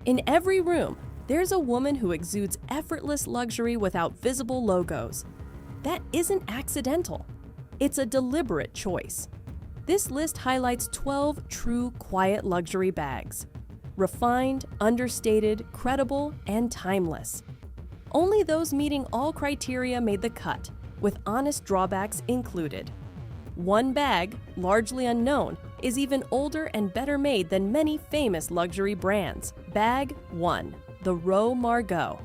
In every room, there's a woman who exudes effortless luxury without visible logos. That isn't accidental. It's a deliberate choice. This list highlights 12 true quiet luxury bags. Refined, understated, credible, and timeless. Only those meeting all criteria made the cut, with honest drawbacks included. One bag, largely unknown, is even older and better made than many famous luxury brands. Bag 1. The Row Margo.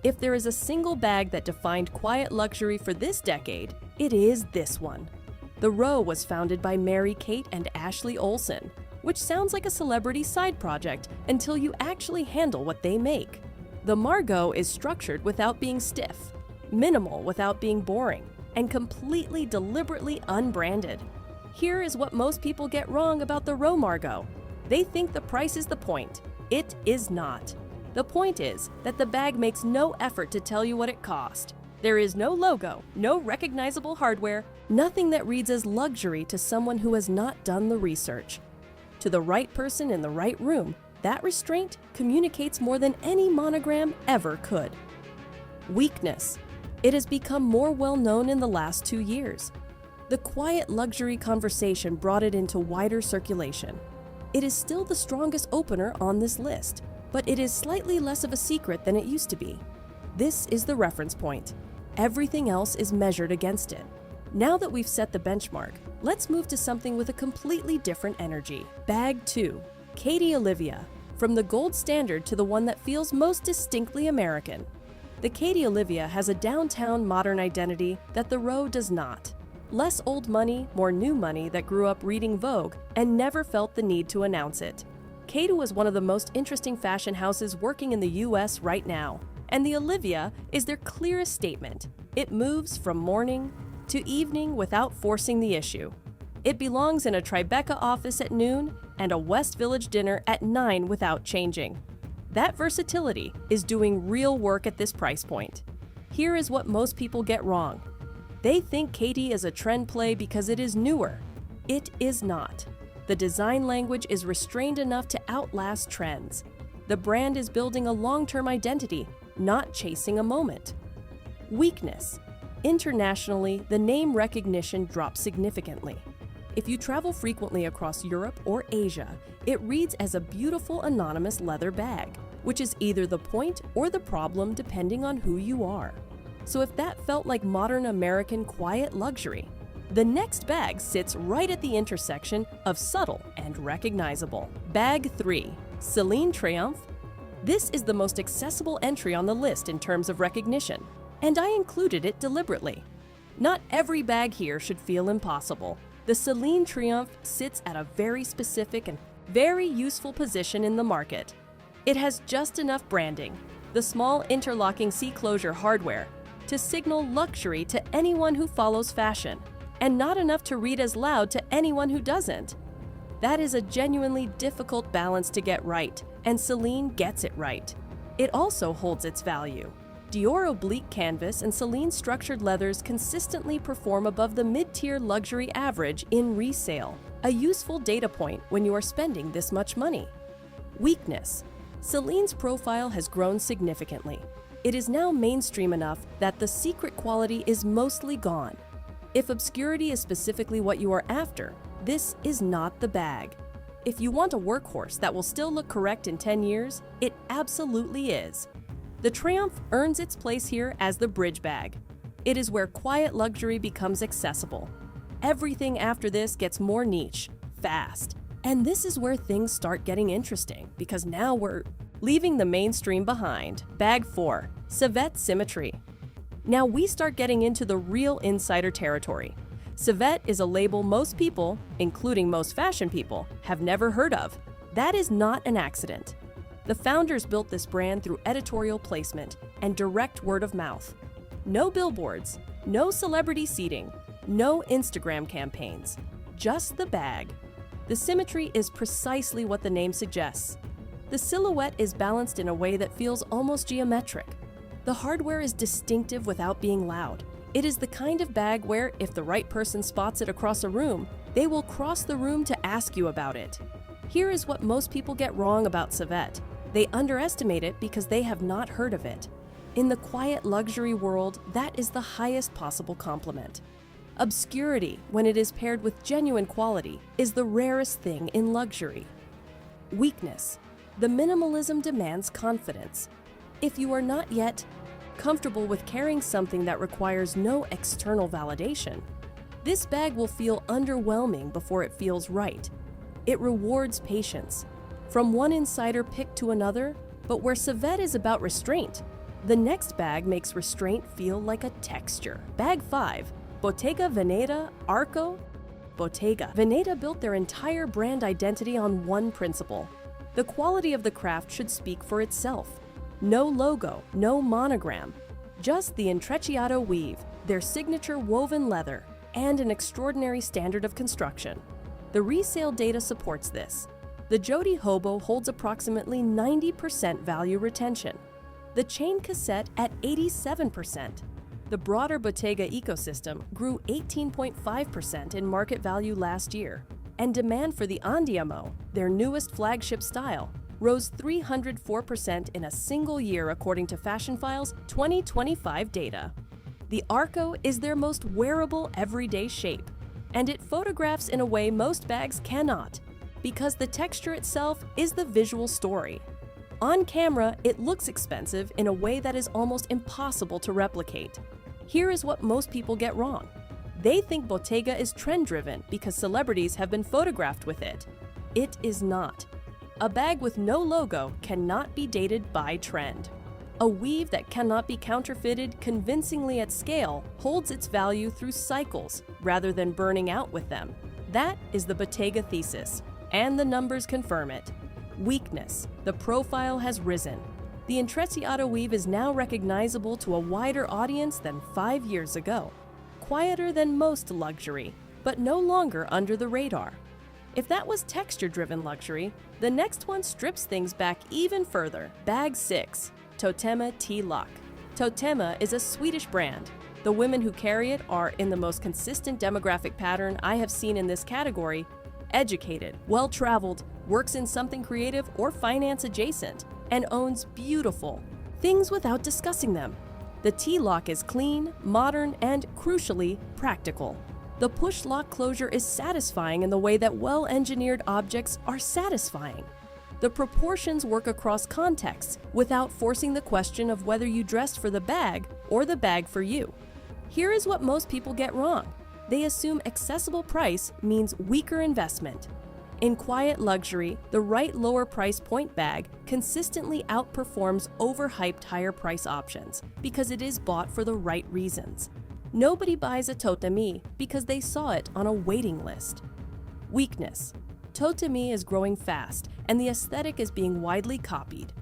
If there is a single bag that defined quiet luxury for this decade, it is this one. The Row was founded by Mary-Kate and Ashley Olsen, which sounds like a celebrity side project until you actually handle what they make. The Margo is structured without being stiff, minimal without being boring, and completely deliberately unbranded. Here is what most people get wrong about the Row Margo. They think the price is the point. It is not. The point is that the bag makes no effort to tell you what it cost. There is no logo, no recognizable hardware, nothing that reads as luxury to someone who has not done the research. To the right person in the right room, that restraint communicates more than any monogram ever could. Weakness. It has become more well known in the last 2 years. The quiet luxury conversation brought it into wider circulation. It is still the strongest opener on this list, but it is slightly less of a secret than it used to be. This is the reference point. Everything else is measured against it. Now that we've set the benchmark, let's move to something with a completely different energy. Bag 2. Katy Olivia. From the gold standard to the one that feels most distinctly American. The Katy Olivia has a downtown modern identity that the Row does not. Less old money, more new money that grew up reading Vogue and never felt the need to announce it. Khaite is one of the most interesting fashion houses working in the US right now, and the Olivia is their clearest statement. It moves from morning to evening without forcing the issue. It belongs in a Tribeca office at noon and a West Village dinner at 9 without changing. That versatility is doing real work at this price point. Here is what most people get wrong. They think Khaite is a trend play because it is newer. It is not. The design language is restrained enough to outlast trends. The brand is building a long-term identity, not chasing a moment. Weakness. Internationally, the name recognition drops significantly. If you travel frequently across Europe or Asia, it reads as a beautiful anonymous leather bag, which is either the point or the problem depending on who you are. So if that felt like modern American quiet luxury, the next bag sits right at the intersection of subtle and recognizable. Bag 3. Celine Triomphe. This is the most accessible entry on the list in terms of recognition, and I included it deliberately. Not every bag here should feel impossible. The Celine Triomphe sits at a very specific and very useful position in the market. It has just enough branding, the small interlocking C-closure hardware, to signal luxury to anyone who follows fashion, and not enough to read as loud to anyone who doesn't. That is a genuinely difficult balance to get right, and Celine gets it right. It also holds its value. Dior oblique canvas and Celine structured leathers consistently perform above the mid-tier luxury average in resale, a useful data point when you are spending this much money. Weakness. Celine's profile has grown significantly. It is now mainstream enough that the secret quality is mostly gone. If obscurity is specifically what you are after, this is not the bag. If you want a workhorse that will still look correct in 10 years, it absolutely is. The Triomphe earns its place here as the bridge bag. It is where quiet luxury becomes accessible. Everything after this gets more niche, fast. And this is where things start getting interesting, because now we're leaving the mainstream behind. Bag 4. Sevet Symmetry. Now we start getting into the real insider territory. Sevet is a label most people, including most fashion people, have never heard of. That is not an accident. The founders built this brand through editorial placement and direct word of mouth. No billboards, no celebrity seating, no Instagram campaigns, just the bag. The symmetry is precisely what the name suggests. The silhouette is balanced in a way that feels almost geometric. The hardware is distinctive without being loud. It is the kind of bag where, if the right person spots it across a room, they will cross the room to ask you about it. Here is what most people get wrong about Sevet. They underestimate it because they have not heard of it. In the quiet luxury world, that is the highest possible compliment. Obscurity, when it is paired with genuine quality, is the rarest thing in luxury. Weakness. The minimalism demands confidence. If you are not yet comfortable with carrying something that requires no external validation, this bag will feel underwhelming before it feels right. It rewards patience. From one insider pick to another, but where Sevet is about restraint, the next bag makes restraint feel like a texture. Bag 5. Bottega Veneta Arco. Bottega Veneta built their entire brand identity on one principle. The quality of the craft should speak for itself. No logo, no monogram, just the intrecciato weave, their signature woven leather, and an extraordinary standard of construction. The resale data supports this. The Jody Hobo holds approximately 90% value retention. The chain cassette at 87%. The broader Bottega ecosystem grew 18.5% in market value last year, and demand for the Andiamo, their newest flagship style, rose 304% in a single year according to Fashion File's 2025 data. The Arco is their most wearable everyday shape, and it photographs in a way most bags cannot, because the texture itself is the visual story. On camera, it looks expensive in a way that is almost impossible to replicate. Here is what most people get wrong. They think Bottega is trend-driven because celebrities have been photographed with it. It is not. A bag with no logo cannot be dated by trend. A weave that cannot be counterfeited convincingly at scale holds its value through cycles rather than burning out with them. That is the Bottega thesis, and the numbers confirm it. Weakness. The profile has risen. The intrecciato weave is now recognizable to a wider audience than 5 years ago. Quieter than most luxury, but no longer under the radar. If that was texture-driven luxury, the next one strips things back even further. Bag 6. Toteme T-Lock. Toteme is a Swedish brand. The women who carry it are in the most consistent demographic pattern I have seen in this category: educated, well-traveled, works in something creative or finance adjacent, and owns beautiful things without discussing them. The T-Lock is clean, modern, and, crucially, practical. The push lock closure is satisfying in the way that well-engineered objects are satisfying. The proportions work across contexts without forcing the question of whether you dressed for the bag or the bag for you. Here is what most people get wrong. They assume accessible price means weaker investment. In quiet luxury, the right lower price point bag consistently outperforms overhyped higher price options because it is bought for the right reasons. Nobody buys a Toteme because they saw it on a waiting list. Weakness. Toteme is growing fast, and the aesthetic is being widely copied.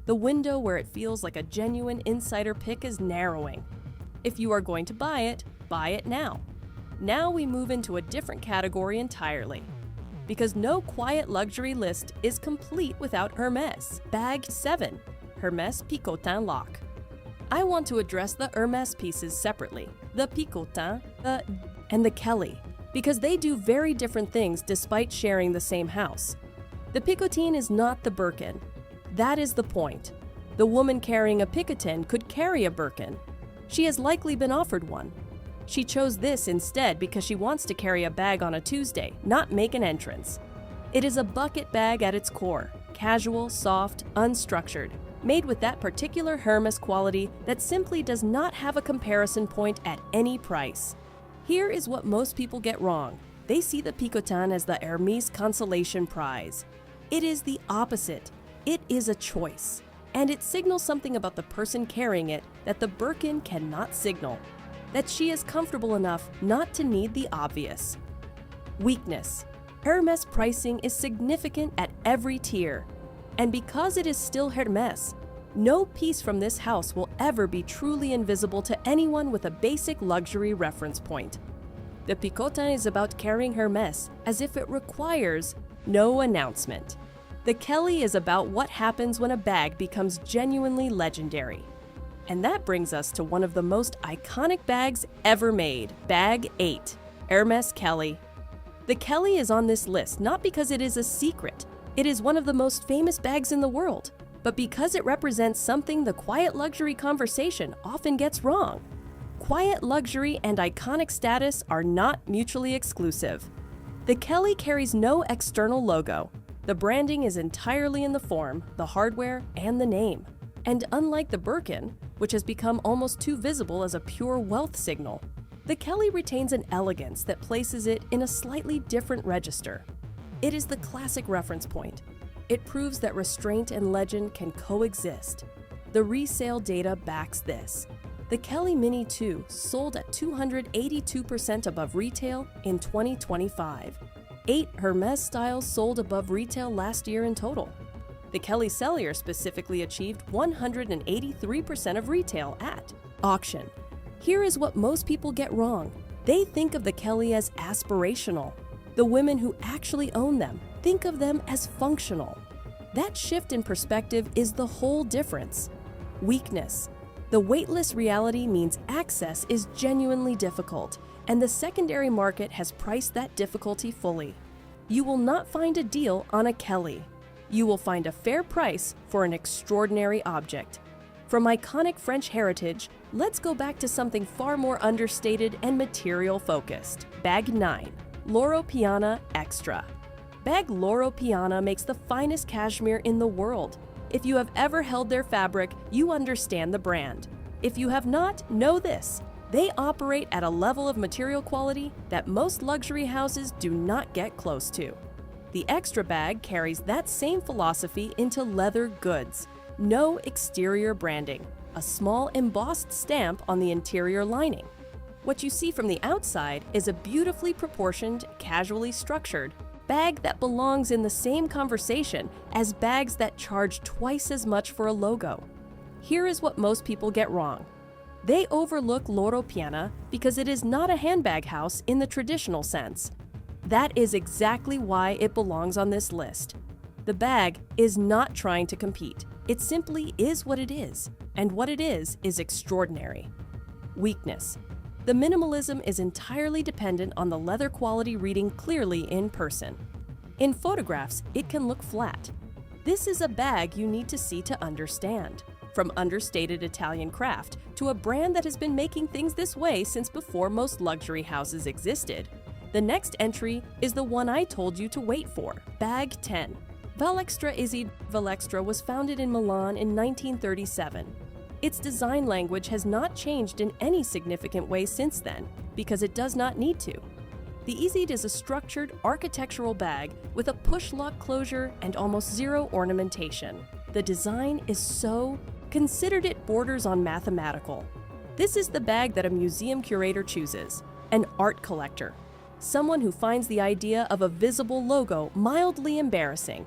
The window where it feels like a genuine insider pick is narrowing. If you are going to buy it now. Now we move into a different category entirely. Because no quiet luxury list is complete without Hermes. Bag 7. Hermes Picotin Lock. I want to address the Hermes pieces separately, the Picotin and the Kelly, because they do very different things despite sharing the same house. The Picotin is not the Birkin. That is the point. The woman carrying a Picotin could carry a Birkin. She has likely been offered one. She chose this instead because she wants to carry a bag on a Tuesday, not make an entrance. It is a bucket bag at its core, casual, soft, unstructured, made with that particular Hermes quality that simply does not have a comparison point at any price. Here is what most people get wrong. They see the Picotin as the Hermes consolation prize. It is the opposite. It is a choice. And it signals something about the person carrying it that the Birkin cannot signal. That she is comfortable enough not to need the obvious. Weakness. Hermes pricing is significant at every tier. And because it is still Hermes, no piece from this house will ever be truly invisible to anyone with a basic luxury reference point. The Picotin is about carrying Hermes as if it requires no announcement. The Kelly is about what happens when a bag becomes genuinely legendary. And that brings us to one of the most iconic bags ever made, Bag 8, Hermes Kelly. The Kelly is on this list not because it is a secret. It is one of the most famous bags in the world, but because it represents something the quiet luxury conversation often gets wrong. Quiet luxury and iconic status are not mutually exclusive. The Kelly carries no external logo. The branding is entirely in the form, the hardware, and the name. And unlike the Birkin, which has become almost too visible as a pure wealth signal, the Kelly retains an elegance that places it in a slightly different register. It is the classic reference point. It proves that restraint and legend can coexist. The resale data backs this. The Kelly Mini 2 sold at 282% above retail in 2025. 8 Hermes styles sold above retail last year in total. The Kelly Cellier specifically achieved 183% of retail at auction. Here is what most people get wrong. They think of the Kelly as aspirational. The women who actually own them think of them as functional. That shift in perspective is the whole difference. Weakness. The weightless reality means access is genuinely difficult, and the secondary market has priced that difficulty fully. You will not find a deal on a Kelly. You will find a fair price for an extraordinary object. From iconic French heritage, let's go back to something far more understated and material-focused. Bag 9. Loro Piana Extra. Bag Loro Piana makes the finest cashmere in the world. If you have ever held their fabric, you understand the brand. If you have not, know this. They operate at a level of material quality that most luxury houses do not get close to. The Extra bag carries that same philosophy into leather goods. No exterior branding, a small embossed stamp on the interior lining. What you see from the outside is a beautifully proportioned, casually structured bag that belongs in the same conversation as bags that charge twice as much for a logo. Here is what most people get wrong. They overlook Loro Piana because it is not a handbag house in the traditional sense. That is exactly why it belongs on this list. The bag is not trying to compete. It simply is what it is, and what it is extraordinary. Weakness. The minimalism is entirely dependent on the leather quality reading clearly in person. In photographs, it can look flat. This is a bag you need to see to understand. From understated Italian craft to a brand that has been making things this way since before most luxury houses existed. The next entry is the one I told you to wait for, Bag 10. Valextra Iside. Valextra was founded in Milan in 1937. Its design language has not changed in any significant way since then, because it does not need to. The Iside is a structured architectural bag with a push-lock closure and almost zero ornamentation. The design is so considered it borders on mathematical. This is the bag that a museum curator chooses, an art collector, someone who finds the idea of a visible logo mildly embarrassing.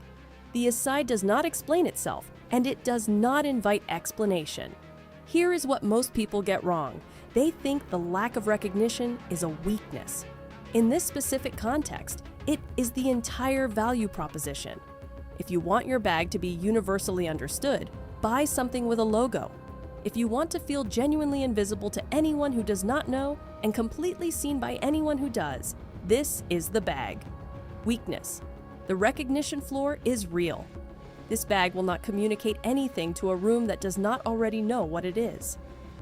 The Iside does not explain itself, and it does not invite explanation. Here is what most people get wrong. They think the lack of recognition is a weakness. In this specific context, it is the entire value proposition. If you want your bag to be universally understood, buy something with a logo. If you want to feel genuinely invisible to anyone who does not know and completely seen by anyone who does, this is the bag. Weakness. The recognition floor is real. This bag will not communicate anything to a room that does not already know what it is.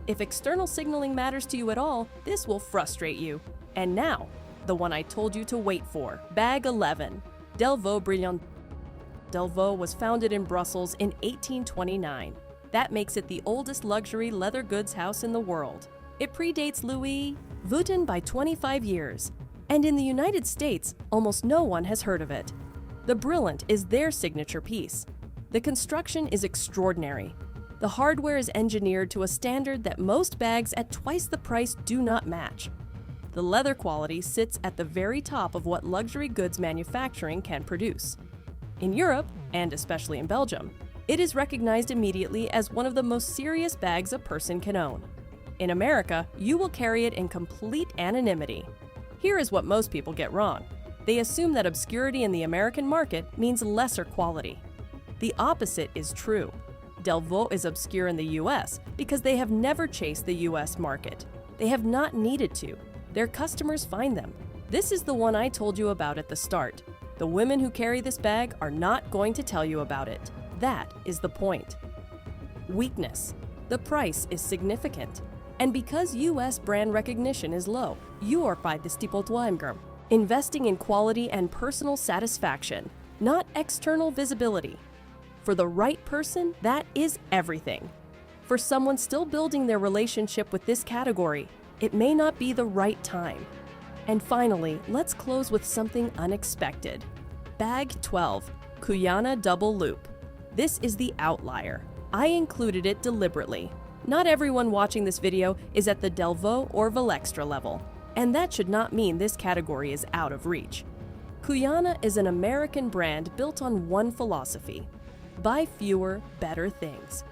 If external signaling matters to you at all, this will frustrate you. And now, the one I told you to wait for. Bag 11. Delvaux Brillant. Delvaux was founded in Brussels in 1829. That makes it the oldest luxury leather goods house in the world. It predates Louis Vuitton by 25 years. And in the United States, almost no one has heard of it. The Brillant is their signature piece. The construction is extraordinary. The hardware is engineered to a standard that most bags at twice the price do not match. The leather quality sits at the very top of what luxury goods manufacturing can produce. In Europe, and especially in Belgium, it is recognized immediately as one of the most serious bags a person can own. In America, you will carry it in complete anonymity. Here is what most people get wrong. They assume that obscurity in the American market means lesser quality. The opposite is true. Delvaux is obscure in the US because they have never chased the US market. They have not needed to. Their customers find them. This is the one I told you about at the start. The women who carry this bag are not going to tell you about it. That is the point. Weakness. The price is significant. And because US brand recognition is low, you're by the Stipotwaimgum, investing in quality and personal satisfaction, not external visibility. For the right person, that is everything. For someone still building their relationship with this category, it may not be the right time. And finally, let's close with something unexpected. Bag 12, Piana Double Loop. This is the outlier. I included it deliberately. Not everyone watching this video is at the Delvaux or Valextra level, and that should not mean this category is out of reach. Piana is an American brand built on one philosophy: buy fewer, better things.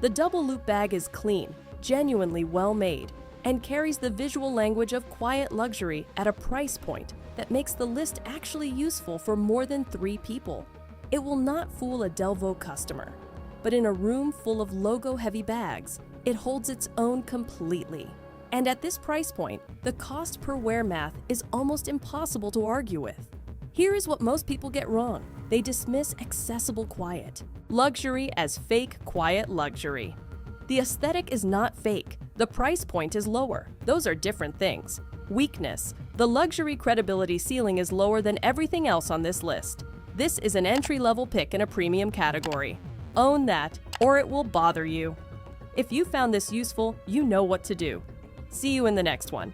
The double loop bag is clean, genuinely well made, and carries the visual language of quiet luxury at a price point that makes the list actually useful for more than 3 people. It will not fool a Delvaux customer, but in a room full of logo-heavy bags, it holds its own completely. And at this price point, the cost per wear math is almost impossible to argue with. Here is what most people get wrong. They dismiss accessible quiet. Luxury as fake quiet luxury. The aesthetic is not fake. The price point is lower. Those are different things. Weakness. The luxury credibility ceiling is lower than everything else on this list. This is an entry-level pick in a premium category. Own that, or it will bother you. If you found this useful, you know what to do. See you in the next one.